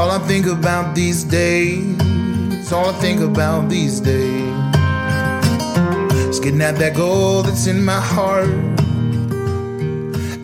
All I think about these days, all I think about these days is getting at that goal that's in my heart.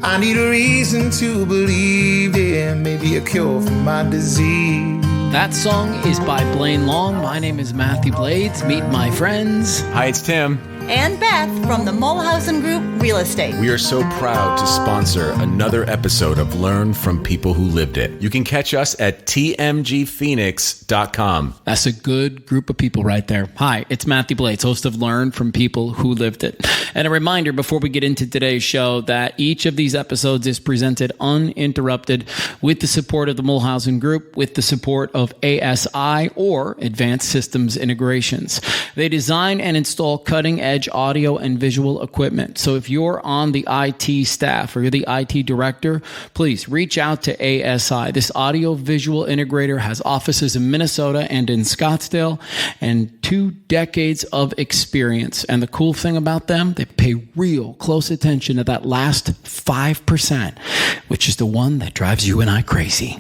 I need a reason to believe, yeah, maybe a cure for my disease. That song is by Blaine Long. My name is Matthew Blades. Meet my friends. Hi, it's Tim. And Beth from the Mulhausen Group Real Estate. We are so proud to sponsor another episode of Learn from People Who Lived It. You can catch us at tmgphoenix.com. That's a good group of people right there. Hi, it's Matthew Blades, host of Learn from People Who Lived It. And a reminder before we get into today's show that each of these episodes is presented uninterrupted with the support of the Mulhausen Group, with the support of ASI or Advanced Systems Integrations. They design and install cutting-edge audio and visual equipment. So if you're on the IT staff or you're the IT director, please reach out to ASI. This audio visual integrator has offices in Minnesota and in Scottsdale and 2 decades of experience. And the cool thing about them, they pay real close attention to that last 5%, which is the one that drives you and I crazy.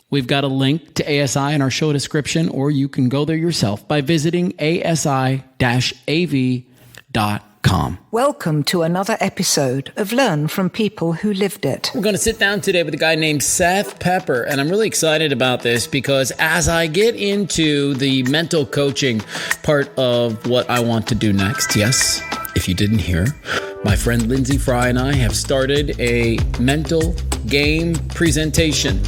We've got a link to ASI in our show description, or you can go there yourself by visiting asi-av.com. Welcome to another episode of Learn from People Who Lived It. We're going to sit down today with a guy named Seth Pepper, and I'm really excited about this because as I get into the mental coaching part of what I want to do next, yes, if you didn't hear, my friend Lindsay Fry and I have started a mental game presentation.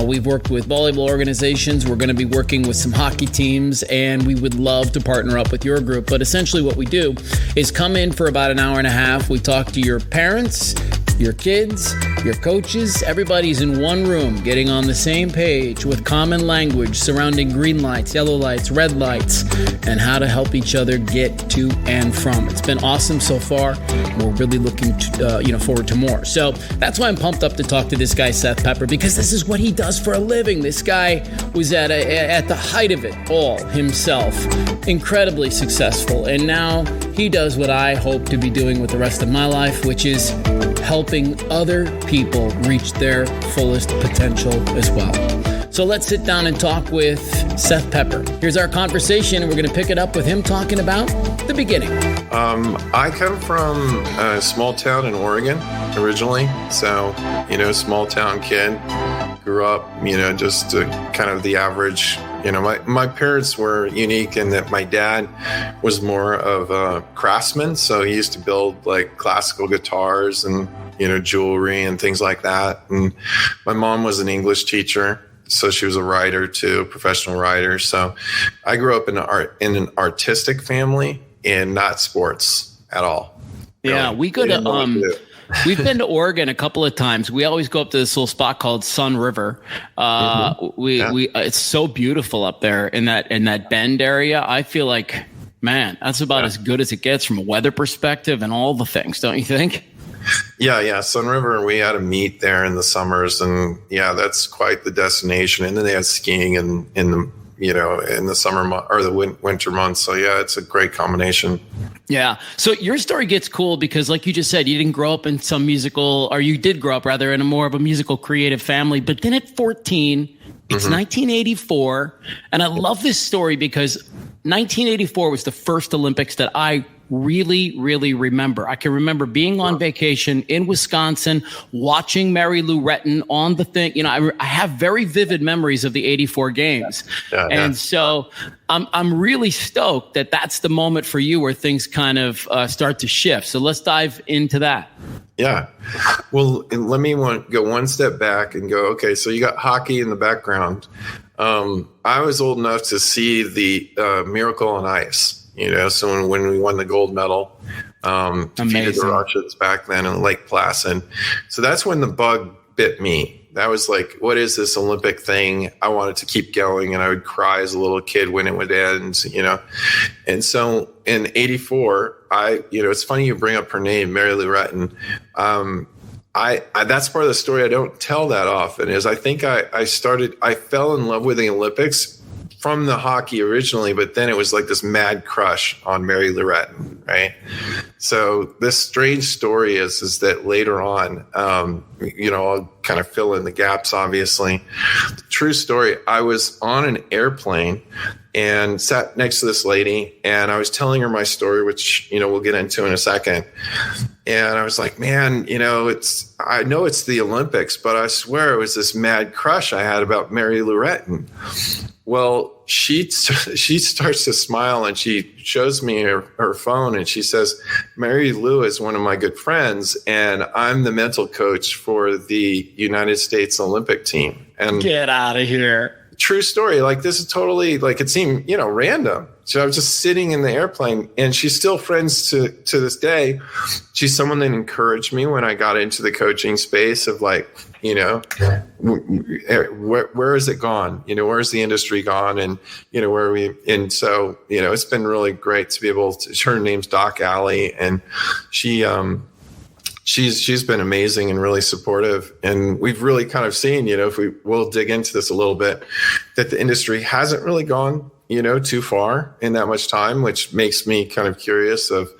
We've worked with volleyball organizations. We're going to be working with some hockey teams, and we would love to partner up with your group. But essentially what we do is come in for about an hour and a half. We talk to your parents, your kids, your coaches. Everybody's in one room getting on the same page with common language surrounding green lights, yellow lights, red lights, and how to help each other get to and from. It's been awesome so far. We're really looking to, forward to more. So that's why I'm pumped up to talk to this guy, Seth Pepper, because this is what he does for a living. This guy was at the height of it all himself, incredibly successful. And now he does what I hope to be doing with the rest of my life, which is helping other people reach their fullest potential as well. So let's sit down and talk with Seth Pepper. Here's our conversation, and we're going to pick it up with him talking about the beginning. I come from a small town in Oregon originally. So, small town kid. Grew up, just kind of the average. My parents were unique in that my dad was more of a craftsman. So he used to build like classical guitars and, jewelry and things like that. And my mom was an English teacher. So she was a writer too, a professional writer. So I grew up in an artistic family and not sports at all. Yeah, we go to we've been to Oregon a couple of times. We always go up to this little spot called Sun River. It's so beautiful up there in that bend area. I feel like, man, that's about as good as it gets from a weather perspective and all the things, don't you think? Yeah. Sun River, we had a meet there in the summers, and that's quite the destination. And then they had skiing in the summer or the winter months. So it's a great combination. Yeah. So your story gets cool because, like you just said, you didn't grow up in some musical, or you did grow up rather in a more of a musical creative family. But then at 14, it's 1984. And I love this story because 1984 was the first Olympics that I really, really remember. I can remember being on vacation in Wisconsin, watching Mary Lou Retton on the thing. I have very vivid memories of the 84 games. So I'm really stoked that that's the moment for you where things kind of start to shift. So let's dive into that. Yeah. Well, let me go one step back and go, okay, so you got hockey in the background. I was old enough to see the Miracle on Ice. So when we won the gold medal, defeated the Russians back then in Lake Placid. So that's when the bug bit me. That was like, what is this Olympic thing? I wanted to keep going, and I would cry as a little kid when it would end, And so in 84, it's funny you bring up her name, Mary Lou Retton. I that's part of the story I don't tell that often is I think I fell in love with the Olympics from the hockey originally, but then it was like this mad crush on Mary Lou Retton, right? So this strange story is that later on, I'll kind of fill in the gaps, obviously. True story, I was on an airplane and sat next to this lady, and I was telling her my story, which, we'll get into in a second. And I was like, man, I know it's the Olympics, but I swear it was this mad crush I had about Mary Lou Retton. Well, she starts to smile, and she shows me her phone, and she says, Mary Lou is one of my good friends, and I'm the mental coach for the United States Olympic team. And get out of here. True story. Like, this is totally, like, it seemed, random. So I was just sitting in the airplane, and she's still friends to this day. She's someone that encouraged me when I got into the coaching space of, like, where is it gone? Where's the industry gone? And, where are we? And so, it's been really great to be able to, her name's Doc Alley, and she's been amazing and really supportive. And we've really kind of seen, if we'll dig into this a little bit, that the industry hasn't really gone, too far in that much time, which makes me kind of curious of,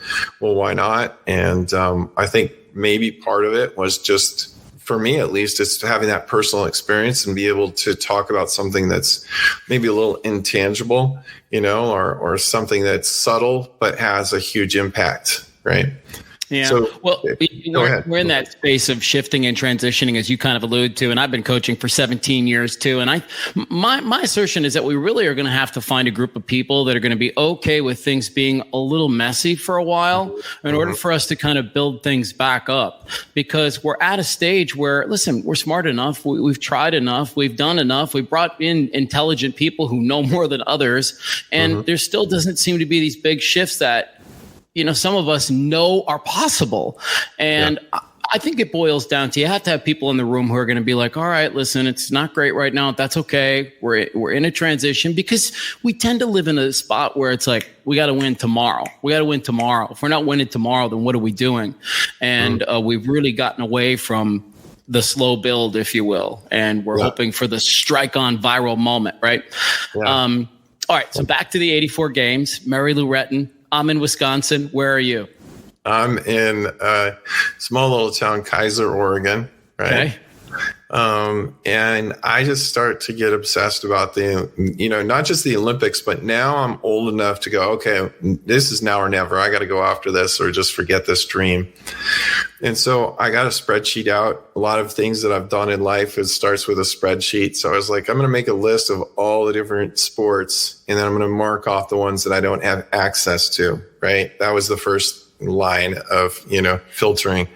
well, why not? And I think maybe part of it was just, for me at least, it's having that personal experience and be able to talk about something that's maybe a little intangible, or something that's subtle but has a huge impact, right? Yeah. So, well, we're in that space of shifting and transitioning, as you kind of alluded to, and I've been coaching for 17 years too. And my assertion is that we really are going to have to find a group of people that are going to be okay with things being a little messy for a while in order for us to kind of build things back up, because we're at a stage where, listen, we're smart enough. We've tried enough. We've done enough. We've brought in intelligent people who know more than others. And there still doesn't seem to be these big shifts that, some of us know are possible. And I think it boils down to, you have to have people in the room who are going to be like, all right, listen, it's not great right now. That's okay. We're in a transition, because we tend to live in a spot where it's like, we got to win tomorrow. We got to win tomorrow. If we're not winning tomorrow, then what are we doing? And we've really gotten away from the slow build, if you will. And we're hoping for the strike on viral moment, right? Yeah. All right. So back to the 84 games, Mary Lou Retton. I'm in Wisconsin. Where are you? I'm in a small little town, Kaiser, Oregon. Right. Okay. And I just start to get obsessed about the, not just the Olympics, but now I'm old enough to go, okay, this is now or never. I got to go after this or just forget this dream. And so I got a spreadsheet out. A lot of things that I've done in life, it starts with a spreadsheet. So I was like, I'm going to make a list of all the different sports, and then I'm going to mark off the ones that I don't have access to, right? That was the first line of, filtering,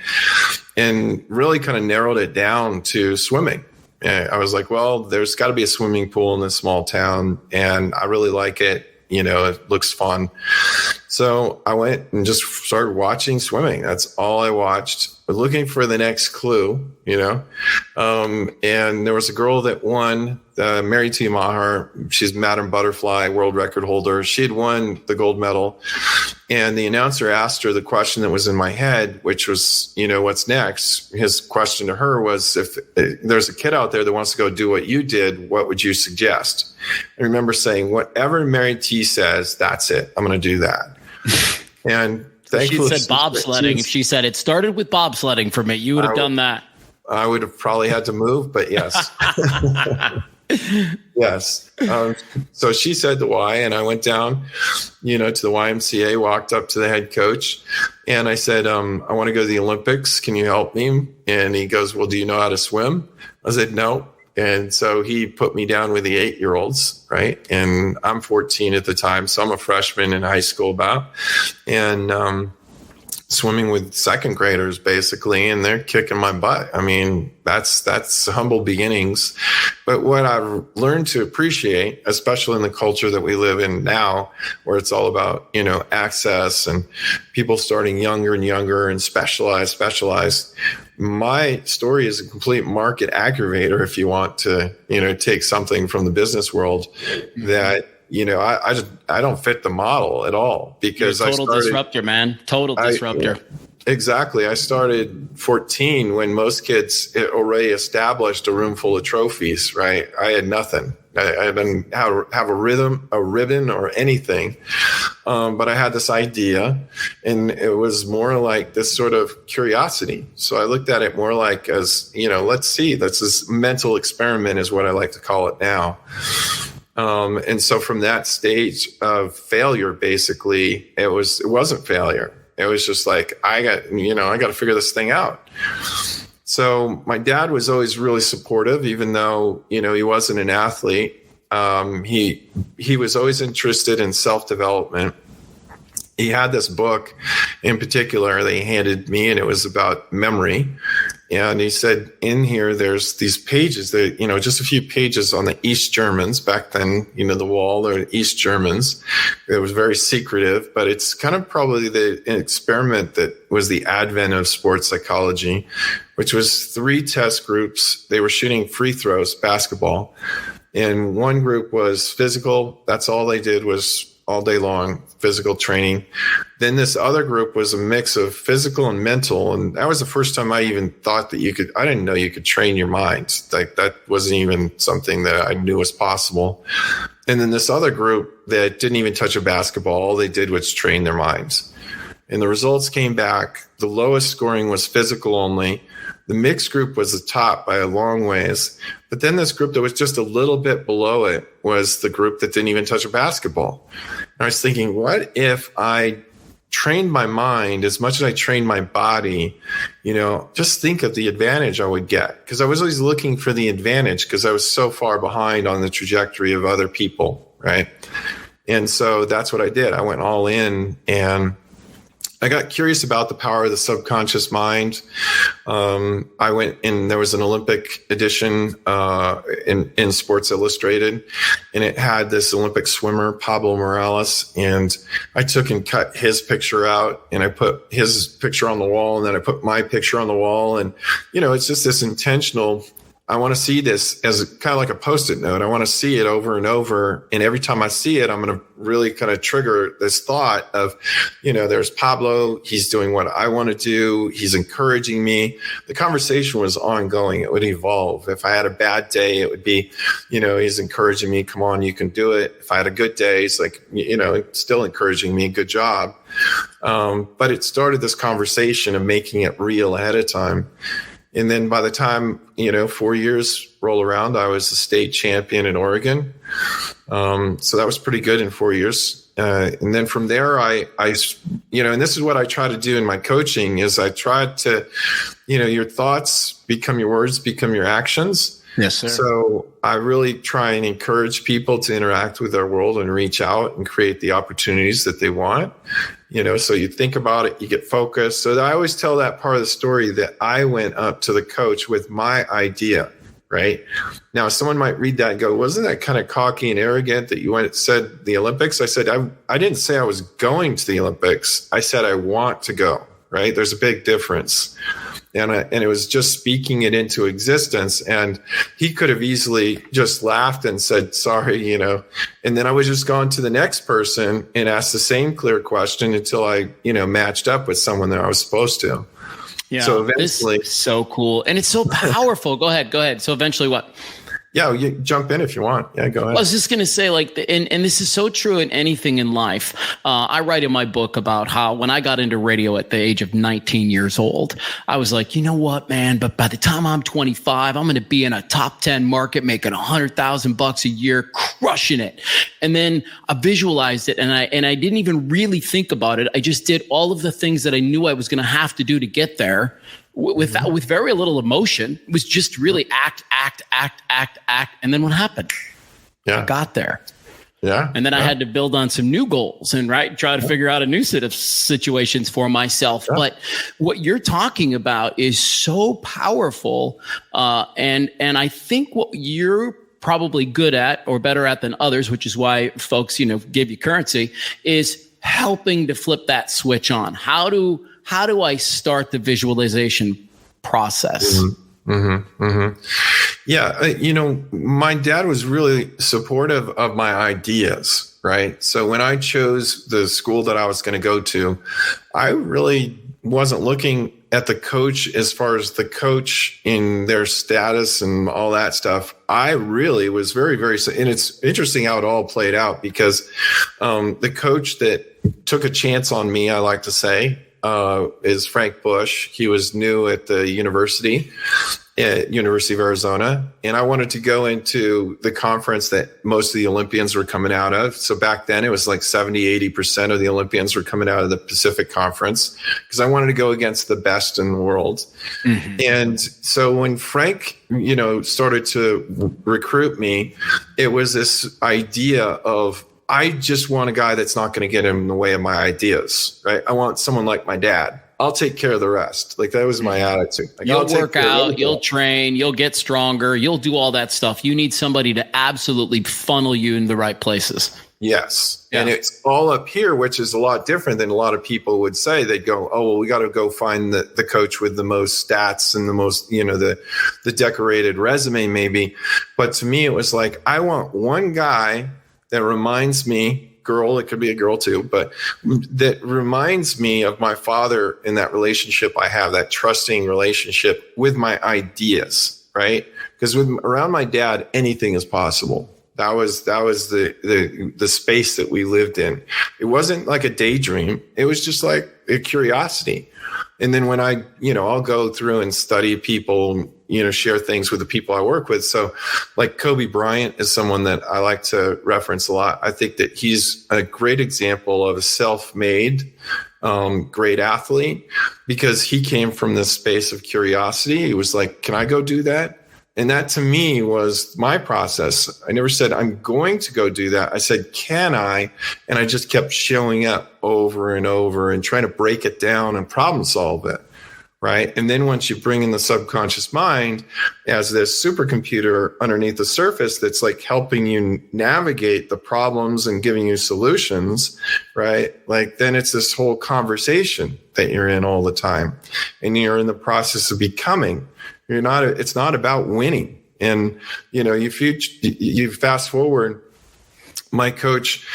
and really kind of narrowed it down to swimming. And I was like, well, there's got to be a swimming pool in this small town, and I really like it. It looks fun. So I went and just started watching swimming. That's all I watched, looking for the next clue, and there was a girl that won, Mary T. Maher. She's Madam Butterfly world record holder. She had won the gold medal. And the announcer asked her the question that was in my head, which was, what's next? His question to her was, if there's a kid out there that wants to go do what you did, what would you suggest? I remember saying, whatever Mary T says, that's it. I'm going to do that. And thankfully, she said bobsledding. If she said it started with bobsledding for me, you would have done that. I would have probably had to move, but yes. Yes. So she said the why, and I went down, to the YMCA, walked up to the head coach, and I said, I want to go to the Olympics. Can you help me? And he goes, well, do you know how to swim? I said, no. And so he put me down with the 8-year-olds, right? And I'm 14 at the time, so I'm a freshman in high school about, and swimming with second graders basically, and they're kicking my butt. I mean, that's humble beginnings. But what I've learned to appreciate, especially in the culture that we live in now, where it's all about, access and people starting younger and younger and specialized. My story is a complete market aggravator, if you want to, take something from the business world that, I don't fit the model at all, because you're a total disruptor, man. Total disruptor. Exactly. I started 14 when most kids already established a room full of trophies, right? I had nothing. I didn't have a ribbon or anything. But I had this idea, and it was more like this sort of curiosity. So I looked at it more like as, let's see, that's this mental experiment is what I like to call it now. And so from that stage of failure, basically, it wasn't failure. It was just like, I got to figure this thing out. So my dad was always really supportive, even though, he wasn't an athlete. He was always interested in self-development. He had this book in particular that he handed me, and it was about memory. And he said, in here, there's these pages that, just a few pages on the East Germans. Back then, the wall, or East Germans. It was very secretive, but it's kind of probably the experiment that was the advent of sports psychology, which was 3 test groups. They were shooting free throws, basketball. And one group was physical. That's all they did was all day long, physical training. Then this other group was a mix of physical and mental. And that was the first time I even thought that I didn't know you could train your mind. Like that wasn't even something that I knew was possible. And then this other group that didn't even touch a basketball, all they did was train their minds. And the results came back. The lowest scoring was physical only. The mixed group was the top by a long ways. But then this group that was just a little bit below it was the group that didn't even touch a basketball. And I was thinking, what if I trained my mind as much as I trained my body? Just think of the advantage I would get. Because I was always looking for the advantage because I was so far behind on the trajectory of other people, right? And so that's what I did. I went all in, and I got curious about the power of the subconscious mind. I went in, there was an Olympic edition in Sports Illustrated, and it had this Olympic swimmer, Pablo Morales, and I took and cut his picture out, and I put his picture on the wall, and then I put my picture on the wall. And, it's just this intentional, I want to see this as kind of like a Post-it note. I want to see it over and over. And every time I see it, I'm going to really kind of trigger this thought of, there's Pablo. He's doing what I want to do. He's encouraging me. The conversation was ongoing. It would evolve. If I had a bad day, it would be, he's encouraging me. Come on, you can do it. If I had a good day, it's like, still encouraging me. Good job. But it started this conversation of making it real ahead of time. And then by the time, 4 years roll around, I was the state champion in Oregon. So that was pretty good in 4 years. And then from there, I and this is what I try to do in my coaching is I try to, your thoughts become your words, become your actions. Yes, sir. So I really try and encourage people to interact with our world and reach out and create the opportunities that they want. So you think about it, you get focused. So I always tell that part of the story that I went up to the coach with my idea, right? Now, someone might read that and go, wasn't that kind of cocky and arrogant that you went and said the Olympics? I said, I didn't say I was going to the Olympics. I said, I want to go, right? There's a big difference. And it was just speaking it into existence. And he could have easily just laughed and said, sorry, and then I was just gone to the next person and asked the same clear question until I, matched up with someone that I was supposed to. Yeah. So eventually, this is so cool. And it's so powerful. Go ahead. So eventually what? Yeah, you jump in if you want. Yeah, go ahead. I was just going to say, and this is so true in anything in life. I write in my book about how when I got into radio at the age of 19 years old, I was like, you know what, man, but by the time I'm 25, I'm going to be in a top 10 market, making $100,000 a year, crushing it. And then I visualized it, and I didn't even really think about it. I just did all of the things that I knew I was going to have to do to get there. With very little emotion. It was just really act. And then what happened? Yeah. I got there. Yeah. And then I had to build on some new goals and try to figure out a new set of situations for myself. Yeah. But what you're talking about is so powerful. And I think what you're probably good at or better at than others, which is why folks, give you currency, is helping to flip that switch on. How do I start the visualization process? Yeah. My dad was really supportive of my ideas, right? So when I chose the school that I was going to go to, I really wasn't looking at the coach as far as the coach in their status and all that stuff. I really was very, very, and it's interesting how it all played out because the coach that took a chance on me, I like to say, is Frank Bush. He was new at the university at University of Arizona. And I wanted to go into the conference that most of the Olympians were coming out of. So back then it was like 70-80% of the Olympians were coming out of the Pacific Conference because I wanted to go against the best in the world. Mm-hmm. And so when Frank, started to recruit me, it was this idea of, I just want a guy that's not going to get in the way of my ideas, right? I want someone like my dad. I'll take care of the rest. Like that was my attitude. Like, you'll work out, you'll train, you'll get stronger, you'll do all that stuff. You need somebody to absolutely funnel you in the right places. Yes. Yeah. And it's all up here, which is a lot different than a lot of people would say. They'd go, oh, well, we got to go find the coach with the most stats and the most, the decorated resume maybe. But to me, it was like, I want one guy that reminds me, girl, it could be a girl too, but that reminds me of my father in that relationship I have, that trusting relationship with my ideas, right? Because around my dad, anything is possible. That was the space that we lived in. It wasn't like a daydream. It was just like a curiosity. And then when I'll go through and study people, share things with the people I work with. So like Kobe Bryant is someone that I like to reference a lot. I think that he's a great example of a self-made, great athlete because he came from this space of curiosity. He was like, can I go do that? And that to me was my process. I never said, I'm going to go do that. I said, can I? And I just kept showing up over and over and trying to break it down and problem solve it. Right. And then once you bring in the subconscious mind as this supercomputer underneath the surface that's like helping you navigate the problems and giving you solutions, right? Like then it's this whole conversation that you're in all the time and you're in the process of becoming. It's not about winning. And, if you fast forward, my coach,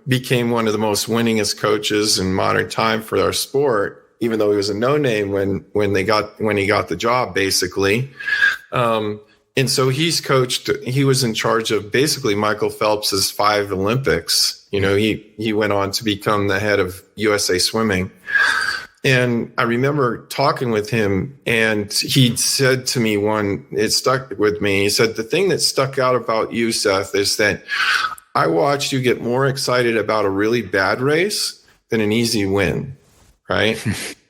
became one of the most winningest coaches in modern time for our sport, even though he was a no-name when he got the job, basically. And so he was in charge of basically Michael Phelps's 5 Olympics. He went on to become the head of USA Swimming. And I remember talking with him and he said to me it stuck with me. He said, the thing that stuck out about you, Seth, is that I watched you get more excited about a really bad race than an easy win, right?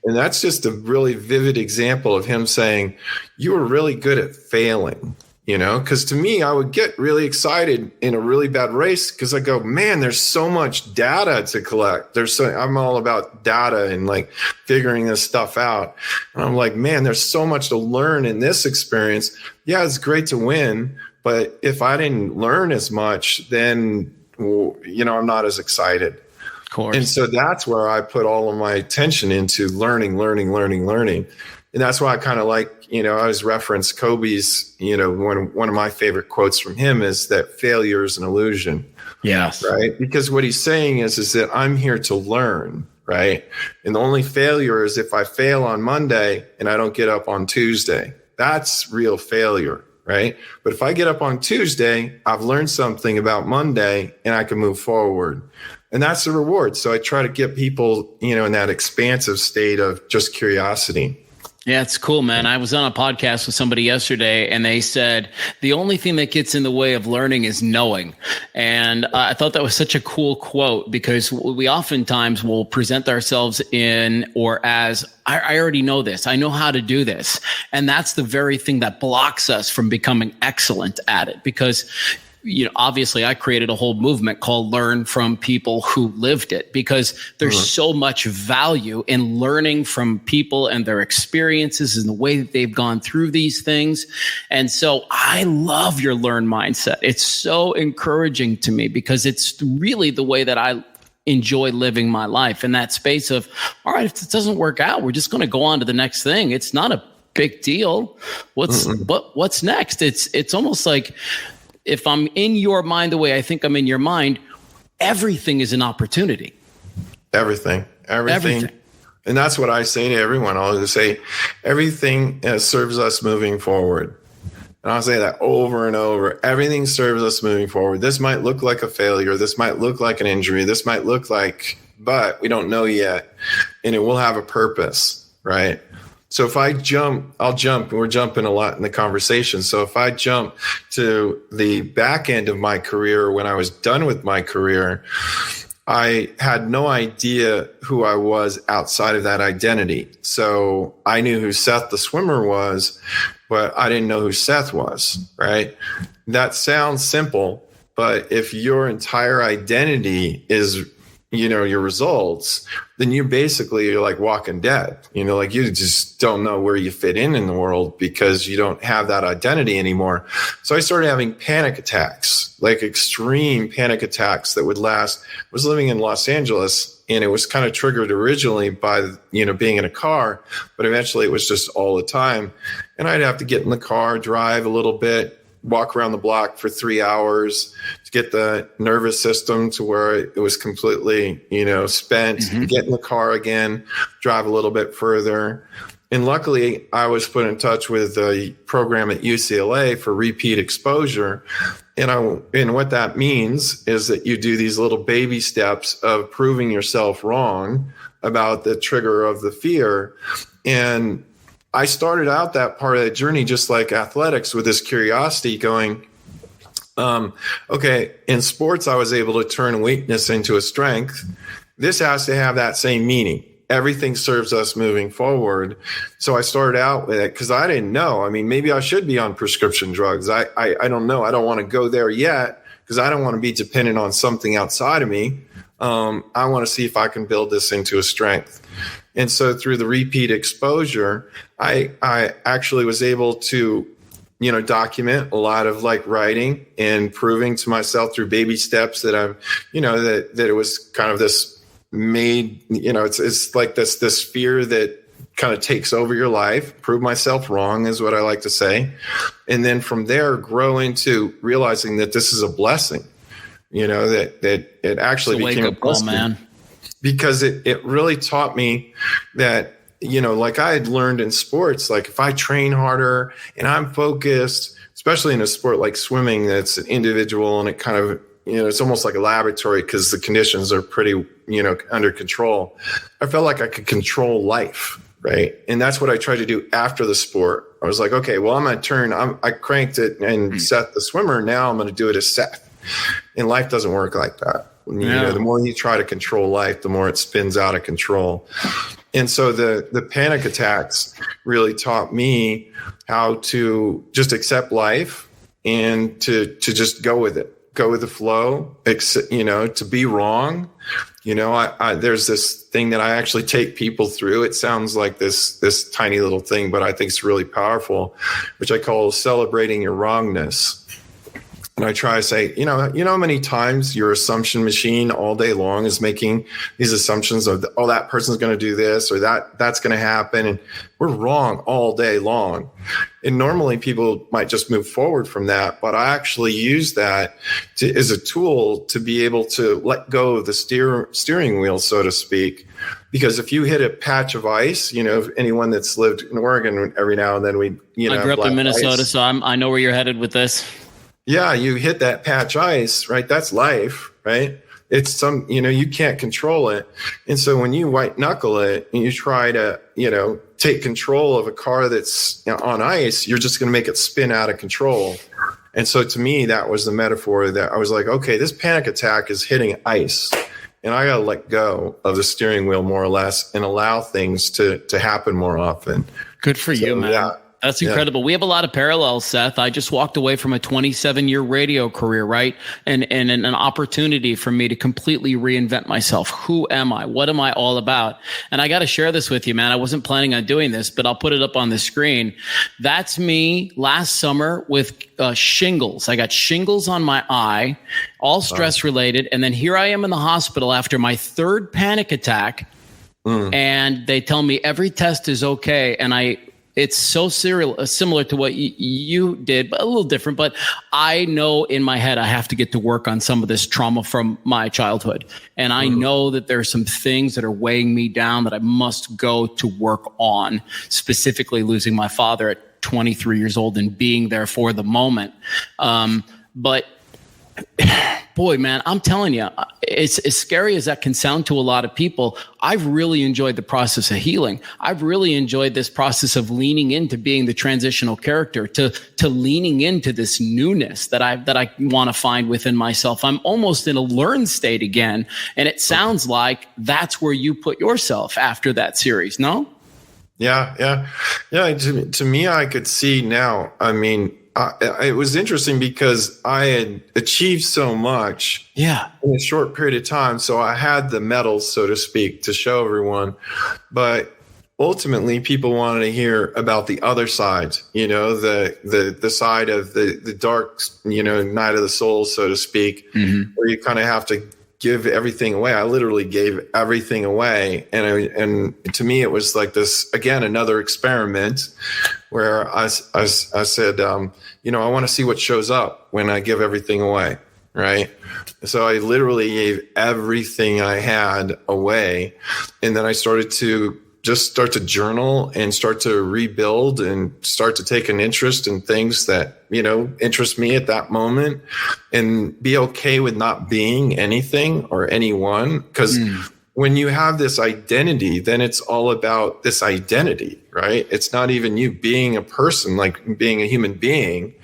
And that's just a really vivid example of him saying, you were really good at failing. Because to me, I would get really excited in a really bad race because I go, man, there's so much data to collect. I'm all about data and like figuring this stuff out. And I'm like, man, there's so much to learn in this experience. Yeah, it's great to win. But if I didn't learn as much, then, I'm not as excited. Of course. And so that's where I put all of my attention into learning. And that's why I kind of like, I always reference Kobe's, one of my favorite quotes from him is that failure is an illusion. Yes. Right. Because what he's saying is that I'm here to learn. Right. And the only failure is if I fail on Monday and I don't get up on Tuesday. That's real failure. Right. But if I get up on Tuesday, I've learned something about Monday and I can move forward. And that's the reward. So I try to get people, in that expansive state of just curiosity. Yeah, it's cool, man. I was on a podcast with somebody yesterday and they said the only thing that gets in the way of learning is knowing. And I thought that was such a cool quote because we oftentimes will present ourselves as I already know this. I know how to do this. And that's the very thing that blocks us from becoming excellent at it because obviously I created a whole movement called Learn from People Who Lived It because there's so much value in learning from people and their experiences and the way that they've gone through these things. And so I love your learn mindset. It's so encouraging to me because it's really the way that I enjoy living my life in that space of, all right, if it doesn't work out, we're just going to go on to the next thing. It's not a big deal. What's next? It's almost like, if I'm in your mind the way I think I'm in your mind, everything is an opportunity. Everything. And that's what I say to everyone. I'll just say, everything serves us moving forward. And I'll say that over and over. Everything serves us moving forward. This might look like a failure. This might look like an injury. This might look like, but we don't know yet. And it will have a purpose, right? So if I jump, I'll jump. We're jumping a lot in the conversation. So if I jump to the back end of my career, when I was done with my career, I had no idea who I was outside of that identity. So I knew who Seth the swimmer was, but I didn't know who Seth was, right? That sounds simple, but if your entire identity is, your results, then you're like Walking Dead. Like you just don't know where you fit in the world because you don't have that identity anymore. So I started having panic attacks, like extreme panic attacks that would last. I was living in Los Angeles, and it was kind of triggered originally by, being in a car, but eventually it was just all the time. And I'd have to get in the car, drive a little bit, walk around the block for 3 hours to get the nervous system to where it was completely, spent, get in the car again, drive a little bit further. And luckily I was put in touch with a program at UCLA for repeat exposure. And what that means is that you do these little baby steps of proving yourself wrong about the trigger of the fear. And I started out that part of the journey, just like athletics, with this curiosity going, okay, in sports, I was able to turn weakness into a strength. This has to have that same meaning. Everything serves us moving forward. So I started out with it because I didn't know. I mean, maybe I should be on prescription drugs. I don't know. I don't want to go there yet because I don't want to be dependent on something outside of me. I want to see if I can build this into a strength. And so through the repeat exposure, I actually was able to, document a lot of like writing and proving to myself through baby steps that I'm, that it was kind of this made, it's like this fear that kind of takes over your life. Prove myself wrong is what I like to say. And then from there, grow into realizing that this is a blessing, that it actually became a blessing. Man. Because it really taught me that, like I had learned in sports, like if I train harder and I'm focused, especially in a sport like swimming, that's individual and it kind of, it's almost like a laboratory because the conditions are pretty, under control. I felt like I could control life, right? And that's what I tried to do after the sport. I was like, okay, well, I'm going to I cranked it and Seth the swimmer. Now I'm going to do it as Seth. And life doesn't work like that. The more you try to control life, the more it spins out of control. And so the panic attacks really taught me how to just accept life and to just go with it, go with the flow, to be wrong. There's this thing that I actually take people through. It sounds like this tiny little thing, but I think it's really powerful, which I call celebrating your wrongness. And I try to say, how many times your assumption machine all day long is making these assumptions of, that person's going to do this or that's going to happen. And we're wrong all day long. And normally people might just move forward from that. But I actually use that as a tool to be able to let go of the steering wheel, so to speak. Because if you hit a patch of ice, anyone that's lived in Oregon, every now and then I grew up in Minnesota, ice. so I know where you're headed with this. Yeah, you hit that patch ice, right? That's life, right? It's you can't control it. And so when you white knuckle it and you try to, take control of a car that's on ice, you're just going to make it spin out of control. And so to me, that was the metaphor that I was like, okay, this panic attack is hitting ice and I got to let go of the steering wheel more or less and allow things to happen more often. Good for you, man. Yeah. That's incredible. We have a lot of parallels, Seth. I just walked away from a 27-year radio career, right? And an opportunity for me to completely reinvent myself. Who am I? What am I all about? And I got to share this with you, man. I wasn't planning on doing this, but I'll put it up on the screen. That's me last summer with shingles. I got shingles on my eye, all stress related. And then here I am in the hospital after my third panic attack. And they tell me every test is okay. And It's so similar to what you did, but a little different. But I know in my head I have to get to work on some of this trauma from my childhood. And I know that there are some things that are weighing me down that I must go to work on, specifically losing my father at 23 years old and being there for the moment. But boy, man, I'm telling you, it's as scary as that can sound to a lot of people. I've really enjoyed the process of healing. I've really enjoyed this process of leaning into being the transitional character, to leaning into this newness that I want to find within myself. I'm almost in a learned state again. And it sounds like that's where you put yourself after that series, no? Yeah. To me, I could see now. I mean, it was interesting because I had achieved so much in a short period of time. So I had the medals, so to speak, to show everyone. But ultimately, people wanted to hear about the other side, the side of the dark, night of the soul, so to speak, where you kind of have to give everything away. I literally gave everything away. And to me, it was like this, again, another experiment where I said, I want to see what shows up when I give everything away. Right. So I literally gave everything I had away. And then I started to start to journal and start to rebuild and start to take an interest in things that, interest me at that moment, and be okay with not being anything or anyone. Because when you have this identity, then it's all about this identity, right? It's not even you being a person, like being a human being,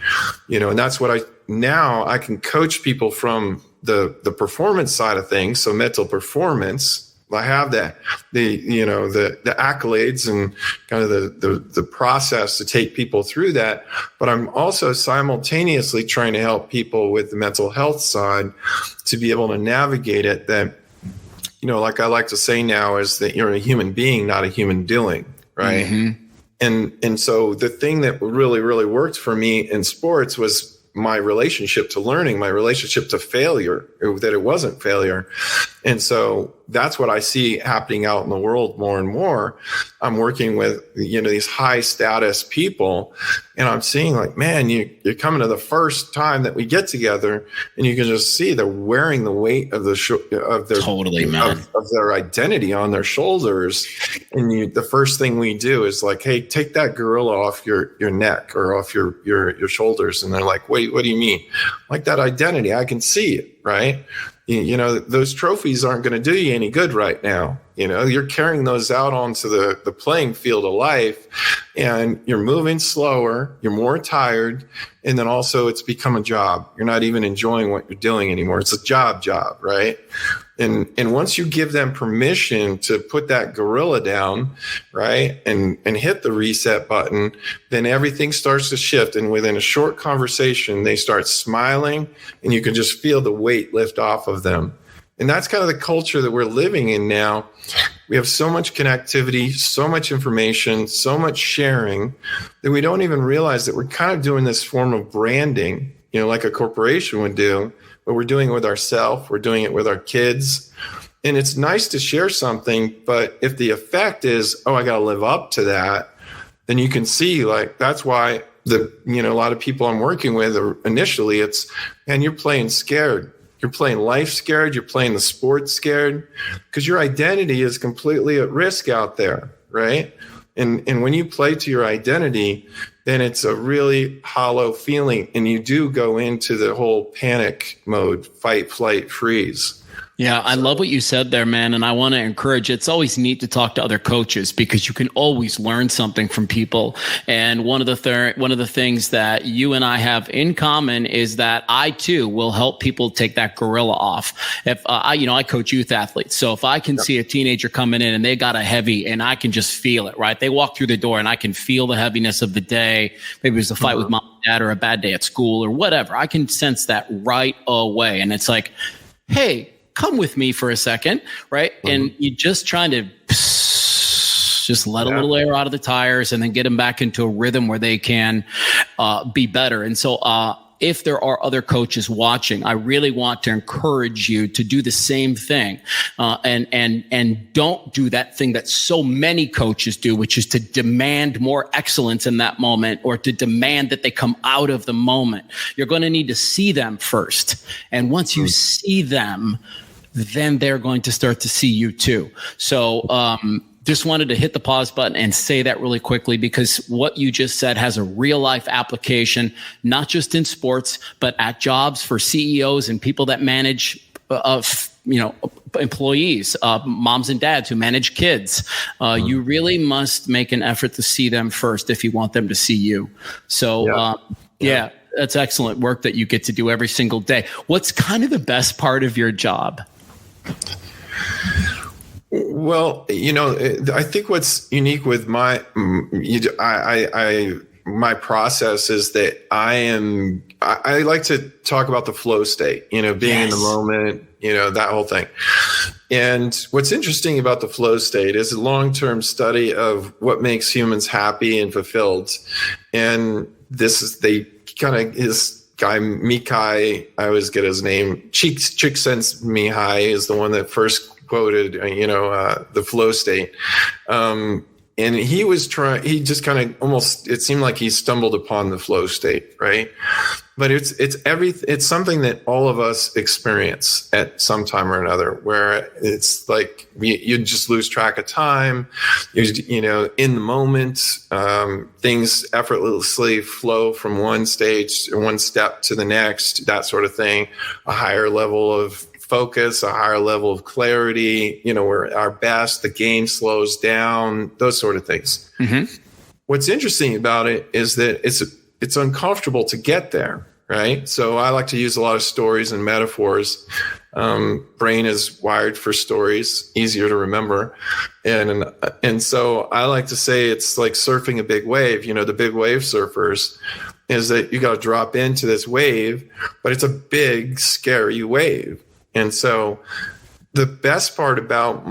and that's what now I can coach people from the performance side of things. So mental performance, I have the accolades and kind of the process to take people through that. But I'm also simultaneously trying to help people with the mental health side to be able to navigate it. That, like I like to say now, is that you're a human being, not a human doing, right? And so the thing that really, really worked for me in sports was my relationship to learning, my relationship to failure, that it wasn't failure. And so that's what I see happening out in the world more and more. I'm working with, these high status people, and I'm seeing like, man, you're coming to the first time that we get together, and you can just see they're wearing the weight of their identity on their shoulders. And the first thing we do is like, hey, take that gorilla off your neck or off your shoulders. And they're like, wait, what do you mean? Like that identity, I can see it, right? Those trophies aren't going to do you any good right now. You're carrying those out onto the playing field of life, and you're moving slower, you're more tired, and then also it's become a job. You're not even enjoying what you're doing anymore. It's a job, right? And once you give them permission to put that gorilla down, right, and hit the reset button, then everything starts to shift. And within a short conversation, they start smiling, and you can just feel the weight lift off of them. And that's kind of the culture that we're living in now. We have so much connectivity, so much information, so much sharing that we don't even realize that we're kind of doing this form of branding, like a corporation would do. But we're doing it with ourselves. We're doing it with our kids. And it's nice to share something, but if the effect is, I got to live up to that, then you can see, like, that's why a lot of people I'm working with initially, it's, man, you're playing scared. You're playing life scared. You're playing the sport scared, because your identity is completely at risk out there, right? And when you play to your identity, then it's a really hollow feeling, and you do go into the whole panic mode, fight, flight, freeze. Yeah, I love what you said there, man. And I want to encourage, it's always neat to talk to other coaches, because you can always learn something from people. And one of the things that you and I have in common is that I too will help people take that gorilla off. If I coach youth athletes. So if I can see a teenager coming in and they got a heavy, and I can just feel it, right? They walk through the door and I can feel the heaviness of the day. Maybe it was a fight with mom and dad or a bad day at school or whatever. I can sense that right away. And it's like, hey, come with me for a second, right? And you're just trying to just let a little air out of the tires, and then get them back into a rhythm where they can be better. And so if there are other coaches watching, I really want to encourage you to do the same thing, and don't do that thing that so many coaches do, which is to demand more excellence in that moment, or to demand that they come out of the moment. You're going to need to see them first, and once you see them, then they're going to start to see you too. So just wanted to hit the pause button and say that really quickly, because what you just said has a real life application, not just in sports, but at jobs for CEOs and people that manage employees, moms and dads who manage kids. You really must make an effort to see them first if you want them to see you. So yeah, that's excellent work that you get to do every single day. What's kind of the best part of your job? Well, I think what's unique with my process is that I like to talk about the flow state, being in the moment, that whole thing. And what's interesting about the flow state is a long-term study of what makes humans happy and fulfilled. And this guy Mikai, I always get his name, Csikszentmihalyi is the one that first quoted, the flow state. And he just kind of almost, it seemed like he stumbled upon the flow state, right? But it's something that all of us experience at some time or another, where it's like you just lose track of time. You're, in the moment, things effortlessly flow from one stage or one step to the next, that sort of thing. A higher level of focus, a higher level of clarity, we're at our best, the game slows down, those sort of things. Mm-hmm. What's interesting about it is that it's uncomfortable to get there, right? So I like to use a lot of stories and metaphors. Brain is wired for stories, easier to remember. And so I like to say it's like surfing a big wave. The big wave surfers is that you got to drop into this wave, but it's a big, scary wave. And so the best part about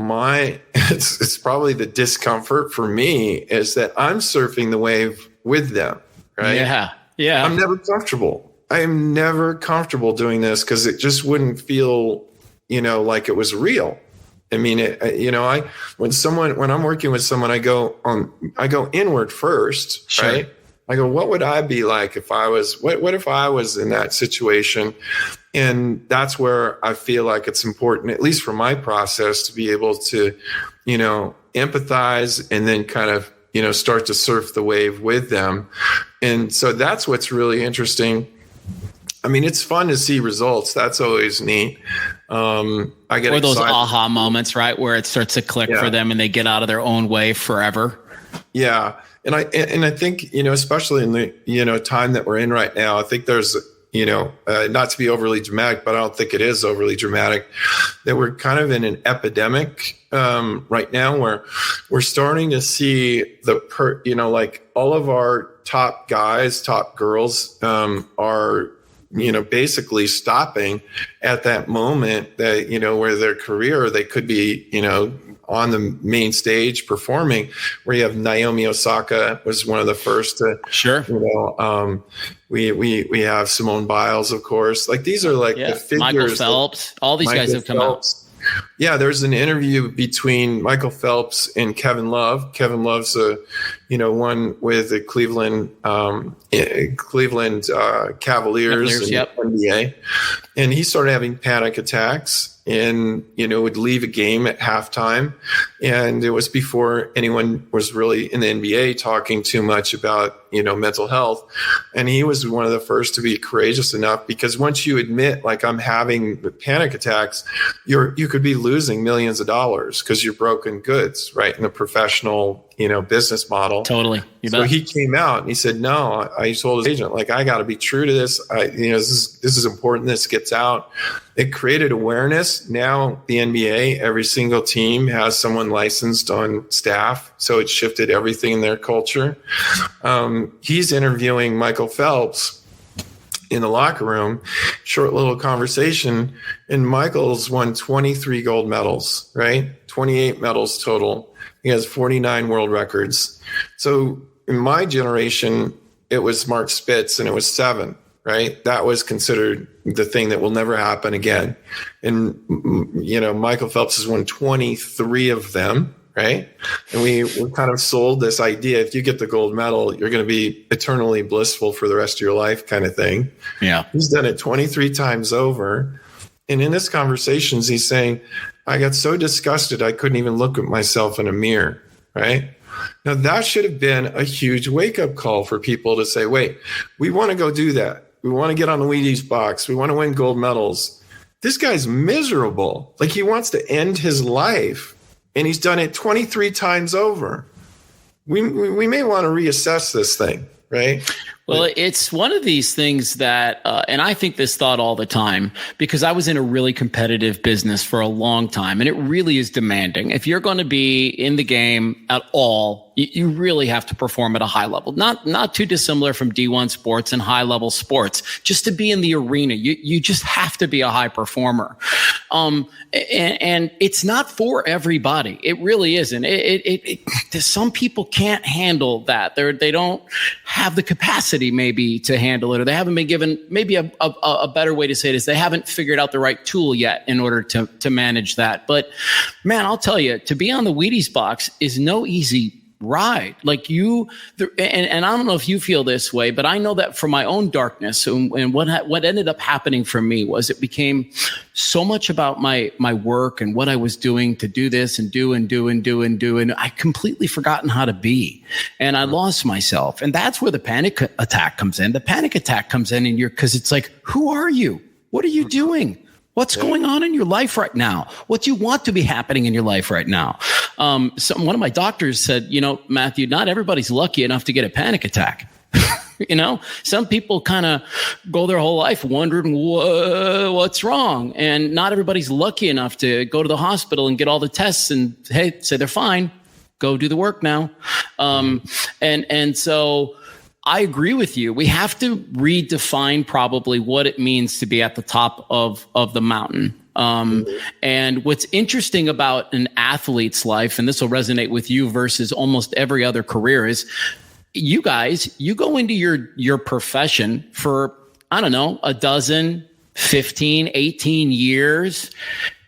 it's probably the discomfort for me, is that I'm surfing the wave with them, right? Yeah. I'm never comfortable. I am never comfortable doing this because it just wouldn't feel, like it was real. I mean, when I'm working with someone, I go inward first, sure. Right? I go, what would I be like if I was, what if I was in that situation? And that's where I feel like it's important, at least for my process, to be able to, empathize and then kind of, start to surf the wave with them. And so that's what's really interesting. I mean, it's fun to see results. That's always neat. I get those aha moments, right? Where it starts to click for them and they get out of their own way forever. Yeah. And I think, especially in the, time that we're in right now, I think there's, not to be overly dramatic, but I don't think it is overly dramatic, that we're kind of in an epidemic right now where we're starting to see like all of our top guys, top girls are, basically stopping at that moment that, where their career, they could be, on the main stage performing, where you have Naomi Osaka was one of the first to, sure. We have Simone Biles, of course. Like these are like the figures. Michael Phelps, all these guys have come out. Yeah, there's an interview between Michael Phelps and Kevin Love. Kevin Love's one with the Cleveland Cavaliers in the NBA, and he started having panic attacks and would leave a game at halftime. And it was before anyone was really in the NBA talking too much about mental health. And he was one of the first to be courageous enough, because once you admit, like, I'm having panic attacks, you could be losing millions of dollars because you're broken goods, right, in the professional business model. Totally. So he came out and he said, no, I told his agent, like, I got to be true to this. This is important. This gets out. It created awareness. Now the NBA, every single team has someone licensed on staff. So it shifted everything in their culture. He's interviewing Michael Phelps in the locker room, short little conversation. And Michael's won 23 gold medals, right? 28 medals total. He has 49 world records. So in my generation, it was Mark Spitz and it was 7. right? That was considered the thing that will never happen again. And, Michael Phelps has won 23 of them, right? And we kind of sold this idea, if you get the gold medal, you're going to be eternally blissful for the rest of your life kind of thing. Yeah. He's done it 23 times over. And in his conversations, he's saying, I got so disgusted, I couldn't even look at myself in a mirror, right? Now, that should have been a huge wake-up call for people to say, wait, we want to go do that. We want to get on the Wheaties box. We want to win gold medals. This guy's miserable. Like, he wants to end his life, and he's done it 23 times over. We may want to reassess this thing, right? Well, it's one of these things that, and I think this thought all the time, because I was in a really competitive business for a long time, and it really is demanding. If you're going to be in the game at all, you really have to perform at a high level, not too dissimilar from D1 sports and high level sports. Just to be in the arena, you just have to be a high performer. And it's not for everybody. It really isn't. Some people can't handle that. They don't have the capacity maybe to handle it, or they haven't been given, maybe a better way to say it is they haven't figured out the right tool yet in order to manage that. But man, I'll tell you, to be on the Wheaties box is no easy ride. Like and I don't know if you feel this way, but I know that for my own darkness, and what ended up happening for me was it became so much about my work and what I was doing to do this and do, and I completely forgotten how to be, and I lost myself. And that's where the panic attack comes in. The panic attack comes in, and because it's like, who are you? What are you doing? What's going on in your life right now? What do you want to be happening in your life right now? One of my doctors said, Matthew, not everybody's lucky enough to get a panic attack. Some people kind of go their whole life wondering what's wrong. And not everybody's lucky enough to go to the hospital and get all the tests and, hey, say they're fine. Go do the work now. And so I agree with you. We have to redefine probably what it means to be at the top of the mountain. And what's interesting about an athlete's life, and this will resonate with you versus almost every other career, is you guys, you go into your profession for, I don't know, 12, 15, 18 years.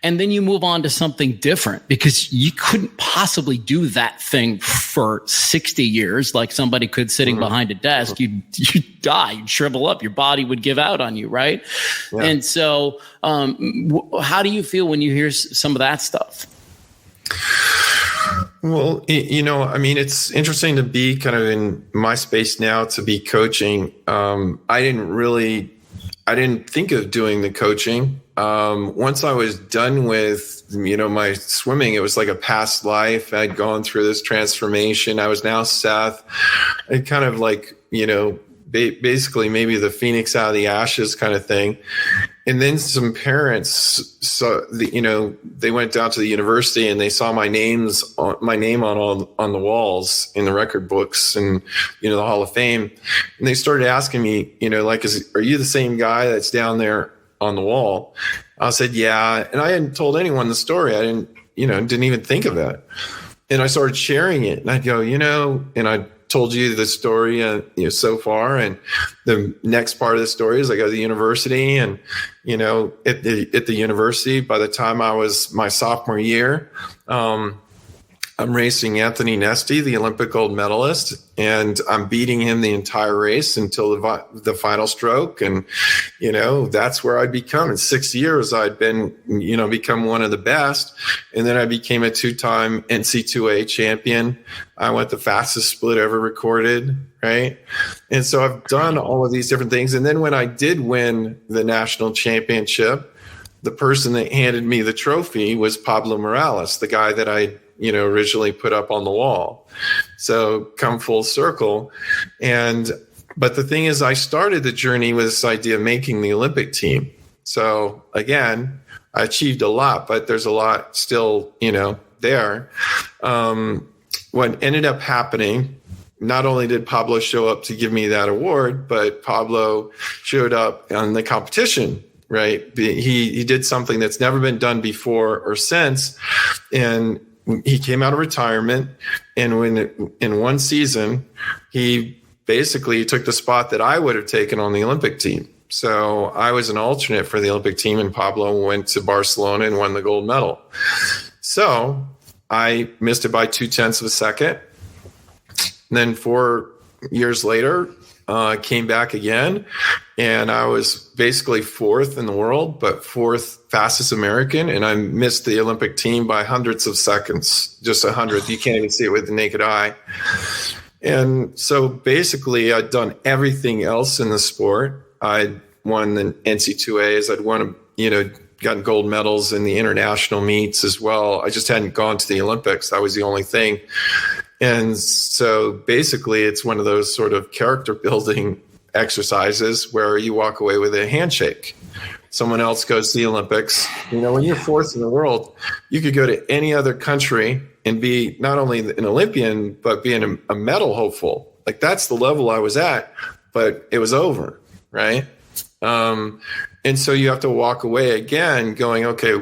And then you move on to something different because you couldn't possibly do that thing for 60 years like somebody could sitting behind a desk. You'd die, you'd shrivel up, your body would give out on you, right? Yeah. And so how do you feel when you hear some of that stuff? Well, it's interesting to be kind of in my space now, to be coaching. I didn't think of doing the coaching. Once I was done with, my swimming, it was like a past life. I'd gone through this transformation. I was now Seth. I kind of like, basically maybe the phoenix out of the ashes kind of thing. And then some parents they went down to the university and they saw my name on the walls in the record books and, the Hall of Fame. And they started asking me, are you the same guy that's down there on the wall? I said, yeah. And I hadn't told anyone the story. I didn't even think of it. And I started sharing it, and I'd go, and I told you the story, so far. And the next part of the story is I go to the university, and, at the university, by the time I was my sophomore year, I'm racing Anthony Nesty, the Olympic gold medalist, and I'm beating him the entire race until the final stroke. And, that's where I'd become. In 6 years, I'd been, become one of the best. And then I became a 2-time NC2A champion. I went the fastest split ever recorded, right? And so I've done all of these different things. And then when I did win the national championship, the person that handed me the trophy was Pablo Morales, the guy that I originally put up on the wall. So come full circle. But the thing is, I started the journey with this idea of making the Olympic team. So again, I achieved a lot, but there's a lot still, there. What ended up happening, not only did Pablo show up to give me that award, but Pablo showed up on the competition, right? He did something that's never been done before or since. And he came out of retirement, and when in one season he basically took the spot that I would have taken on the Olympic team. So I was an alternate for the Olympic team, and Pablo went to Barcelona and won the gold medal. So I missed it by 0.2 of a second. And then 4 years later, came back again, and I was basically 4th in the world, but 4th fastest American, and I missed the Olympic team by hundreds of seconds, just 100th. You can't even see it with the naked eye. And so basically, I'd done everything else in the sport. I'd won the NC2As. I'd won, gotten gold medals in the international meets as well. I just hadn't gone to the Olympics. That was the only thing. And so basically, it's one of those sort of character building exercises where you walk away with a handshake. Someone else goes to the Olympics. When you're 4th in the world, you could go to any other country and be not only an Olympian, but being a medal hopeful. Like, that's the level I was at, but it was over, right? And so you have to walk away again going, okay,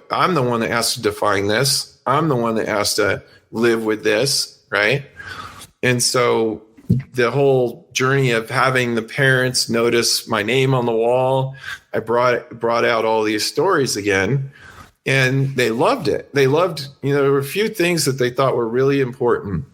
I'm the one that has to define this. I'm the one that has to live with this, right? And so the whole journey of having the parents notice my name on the wall, I brought out all these stories again, and they loved it. They loved, there were a few things that they thought were really important.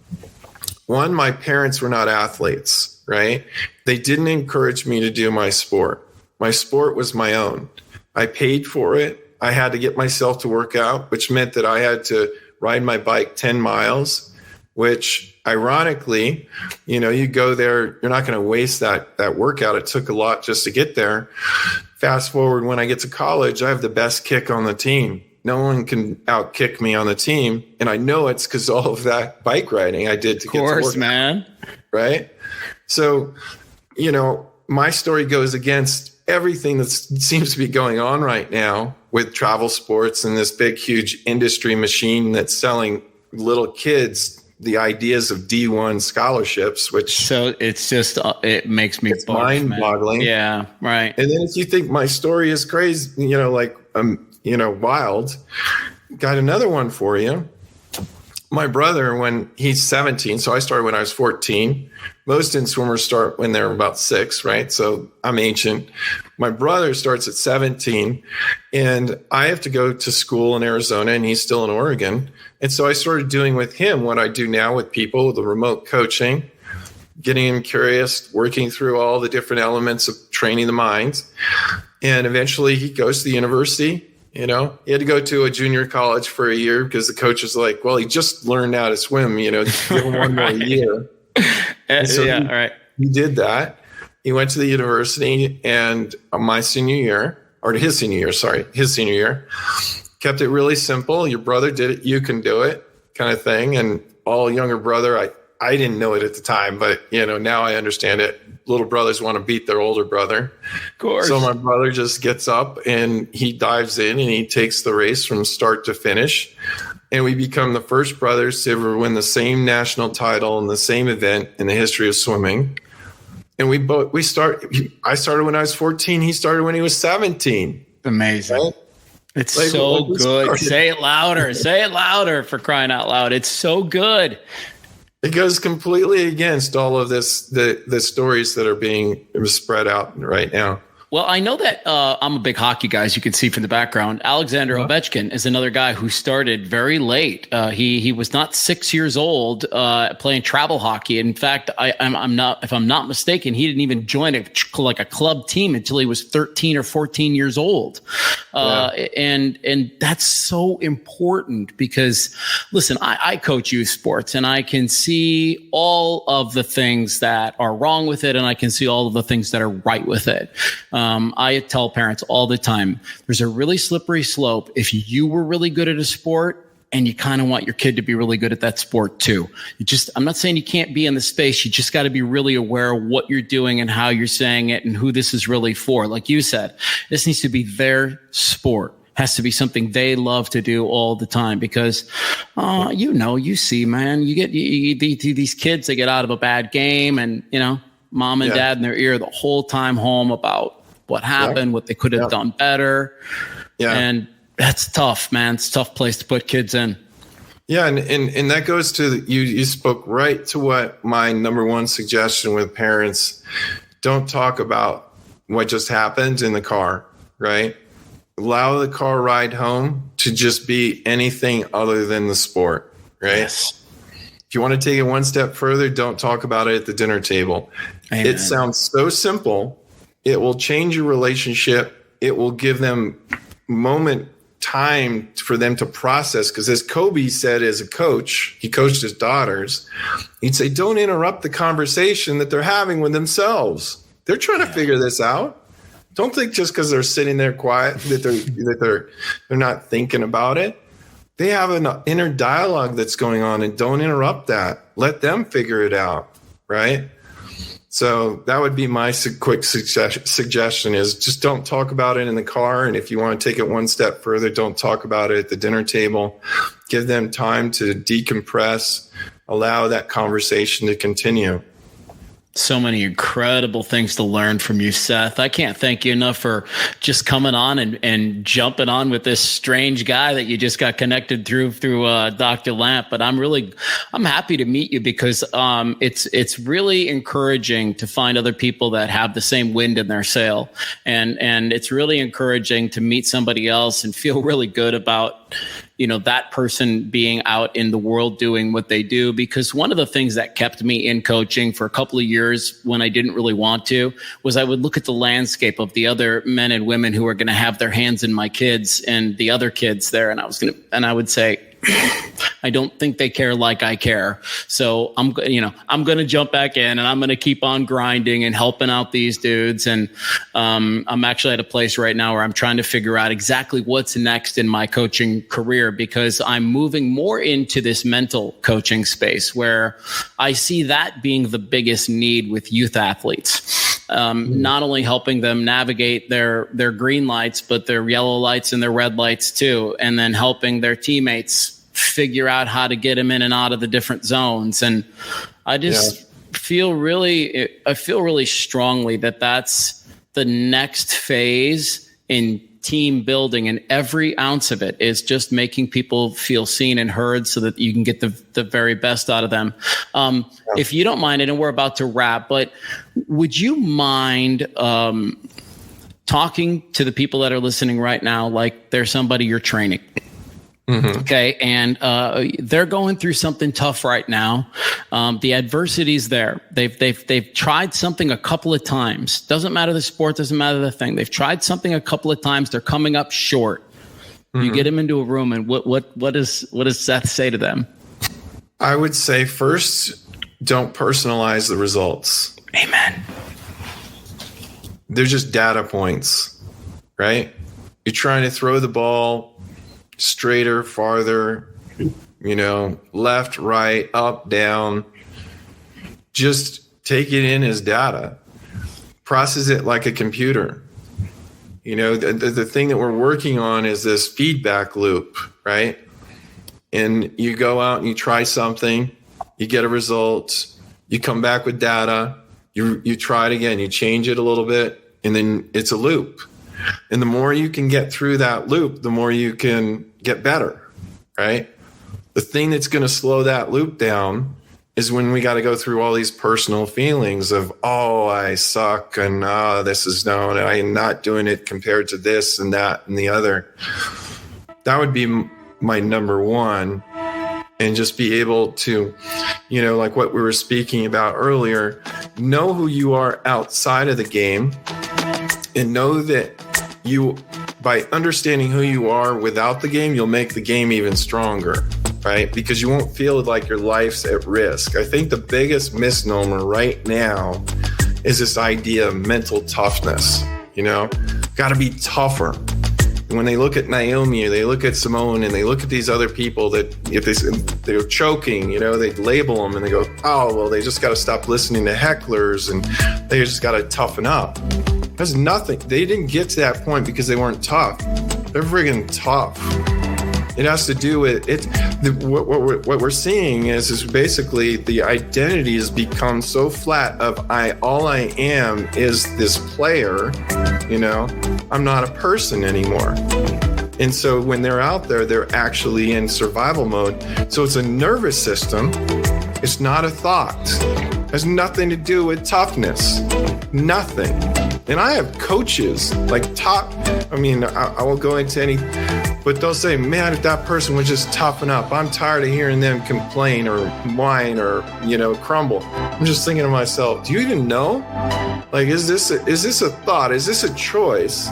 One, my parents were not athletes, right? They didn't encourage me to do my sport. My sport was my own. I paid for it. I had to get myself to work out, which meant that I had to ride my bike 10 miles, which ironically, you go there, you're not going to waste that workout. It took a lot just to get there. Fast forward, when I get to college, I have the best kick on the team. No one can outkick me on the team. And I know it's because all of that bike riding I did to get to work. Of course, man. Right? So, my story goes against everything that seems to be going on right now with travel sports and this big, huge industry machine that's selling little kids the ideas of D1 scholarships, which so it's just it makes me mind-boggling. Yeah, right. And then if you think my story is crazy, wild, got another one for you. My brother, when he's 17, so I started when I was 14. Most in swimmers start when they're about 6, right? So I'm ancient. My brother starts at 17, and I have to go to school in Arizona, and he's still in Oregon. And so I started doing with him what I do now with people, the remote coaching, getting him curious, working through all the different elements of training the mind. And eventually he goes to the university. He had to go to a junior college for a year because the coach was like, well, he just learned how to swim, give him one more year. So he did that. He went to the university, and his senior year, kept it really simple. Your brother did it, you can do it kind of thing. And all younger brother, I didn't know it at the time, but now I understand it. Little brothers want to beat their older brother. Of course. So my brother just gets up and he dives in and he takes the race from start to finish. And we become the first brothers to ever win the same national title in the same event in the history of swimming. And I started when I was 14. He started when he was 17. Amazing. Right? It's like, so good. Say it louder. Say it louder, for crying out loud. It's so good. It goes completely against all of this, the stories that are being spread out right now. Well, I know that I'm a big hockey guy, as you can see from the background. Alexander Ovechkin is another guy who started very late. He was not 6 years old playing travel hockey. In fact, I'm not mistaken, he didn't even join a club team until he was 13 or 14 years old. And that's so important because, listen, I coach youth sports, and I can see all of the things that are wrong with it, and I can see all of the things that are right with it. I tell parents all the time, there's a really slippery slope. If you were really good at a sport and you kind of want your kid to be really good at that sport too, I'm not saying you can't be in the space. You just got to be really aware of what you're doing and how you're saying it and who this is really for. Like you said, this needs to be their sport. Has to be something they love to do all the time because, you see, man, these kids, they get out of a bad game and, mom and dad in their ear the whole time home about what happened, what they could have done better. Yeah. And that's tough, man. It's a tough place to put kids in. Yeah, and that goes to you spoke right to what my number one suggestion with parents: don't talk about what just happened in the car, right? Allow the car ride home to just be anything other than the sport, right? Yes. If you want to take it one step further, don't talk about it at the dinner table. Amen. It sounds so simple. It will change your relationship. It will give them time for them to process. Because as Kobe said as a coach, he coached his daughters. He'd say, don't interrupt the conversation that they're having with themselves. They're trying to figure this out. Don't think just because they're sitting there quiet that they're not thinking about it. They have an inner dialogue that's going on, and don't interrupt that. Let them figure it out, right? So that would be my quick suggestion is just don't talk about it in the car. And if you want to take it one step further, don't talk about it at the dinner table. Give them time to decompress, allow that conversation to continue. So many incredible things to learn from you, Seth. I can't thank you enough for just coming on and jumping on with this strange guy that you just got connected through Dr. Lamp. But I'm happy to meet you because it's really encouraging to find other people that have the same wind in their sail, and it's really encouraging to meet somebody else and feel really good about that person being out in the world doing what they do. Because one of the things that kept me in coaching for a couple of years when I didn't really want to was I would look at the landscape of the other men and women who are going to have their hands in my kids and the other kids there. And I would say, I don't think they care like I care. So I'm going to jump back in and I'm going to keep on grinding and helping out these dudes. And I'm actually at a place right now where I'm trying to figure out exactly what's next in my coaching career, because I'm moving more into this mental coaching space where I see that being the biggest need with youth athletes. Not only helping them navigate their green lights, but their yellow lights and their red lights too. And then helping their teammates figure out how to get them in and out of the different zones. And I just feel really strongly that that's the next phase in team building, and every ounce of it is just making people feel seen and heard so that you can get the very best out of them. If you don't mind, I know we're about to wrap, but would you mind talking to the people that are listening right now like they're somebody you're training? Mm-hmm. Okay. And they're going through something tough right now. The adversity's there. They've tried something a couple of times. Doesn't matter the sport, doesn't matter the thing. They've tried something a couple of times. They're coming up short. Mm-hmm. You get them into a room, and what does Seth say to them? I would say first, don't personalize the results. Amen. They're just data points, right? You're trying to throw the ball straighter, farther, left, right, up, down. Just take it in as data. Process it like a computer. The thing that we're working on is this feedback loop, right? And you go out and you try something, you get a result, you come back with data, you try it again, you change it a little bit, and then it's a loop. And the more you can get through that loop, the more you can get better, right? The thing that's going to slow that loop down is when we got to go through all these personal feelings of, oh, I suck, and and I'm not doing it compared to this and that and the other. That would be my number one. And just be able to, like what we were speaking about earlier, know who you are outside of the game, and know that by understanding who you are without the game, you'll make the game even stronger, right? Because you won't feel like your life's at risk. I think the biggest misnomer right now is this idea of mental toughness, got to be tougher. When they look at Naomi, or they look at Simone, and they look at these other people that if they're choking, they label them and they go, oh, well, they just got to stop listening to hecklers and they just got to toughen up. There's nothing. They didn't get to that point because they weren't tough. They're friggin' tough. It has to do with it. What we're seeing is basically the identity has become so flat of all I am is this player. I'm not a person anymore. And so when they're out there, they're actually in survival mode. So it's a nervous system. It's not a thought. It has nothing to do with toughness. Nothing. And I have coaches like I won't go into any, but they'll say, man, if that person would just toughen up. I'm tired of hearing them complain or whine or, crumble. I'm just thinking to myself, do you even know? Like, is this a thought? Is this a choice?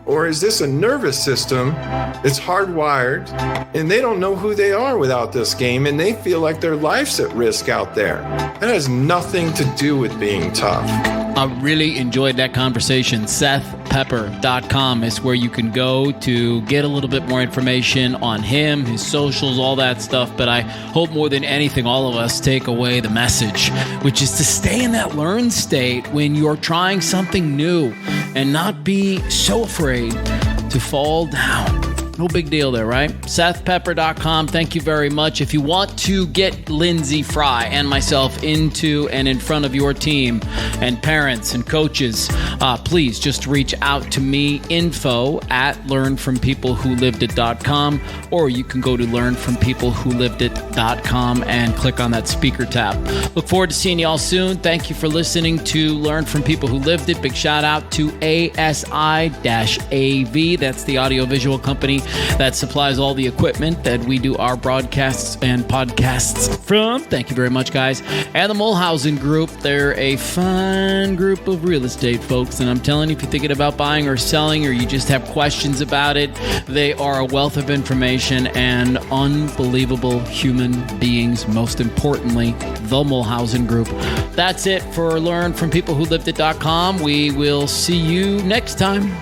Or is this a nervous system that's hardwired and they don't know who they are without this game and they feel like their life's at risk out there? That has nothing to do with being tough. I really enjoyed that conversation. SethPepper.com is where you can go to get a little bit more information on him, his socials, all that stuff. But I hope more than anything, all of us take away the message, which is to stay in that learn state when you're trying something new and not be so afraid to fall down. No big deal there, right? SethPepper.com. Thank you very much. If you want to get Lindsay Fry and myself into and in front of your team and parents and coaches, please just reach out to me, info@learnfrompeoplewholivedit.com, or you can go to learnfrompeoplewholivedit.com and click on that speaker tab. Look forward to seeing you all soon. Thank you for listening to Learn From People Who Lived It. Big shout out to ASI-AV. That's the audiovisual company that supplies all the equipment that we do our broadcasts and podcasts from. Thank you very much, guys. And the Mulhausen Group. They're a fun group of real estate folks. And I'm telling you, if you're thinking about buying or selling, or you just have questions about it, they are a wealth of information and unbelievable human beings. Most importantly, the Mulhausen Group. That's it for learnfrompeoplewholivedit.com. We will see you next time.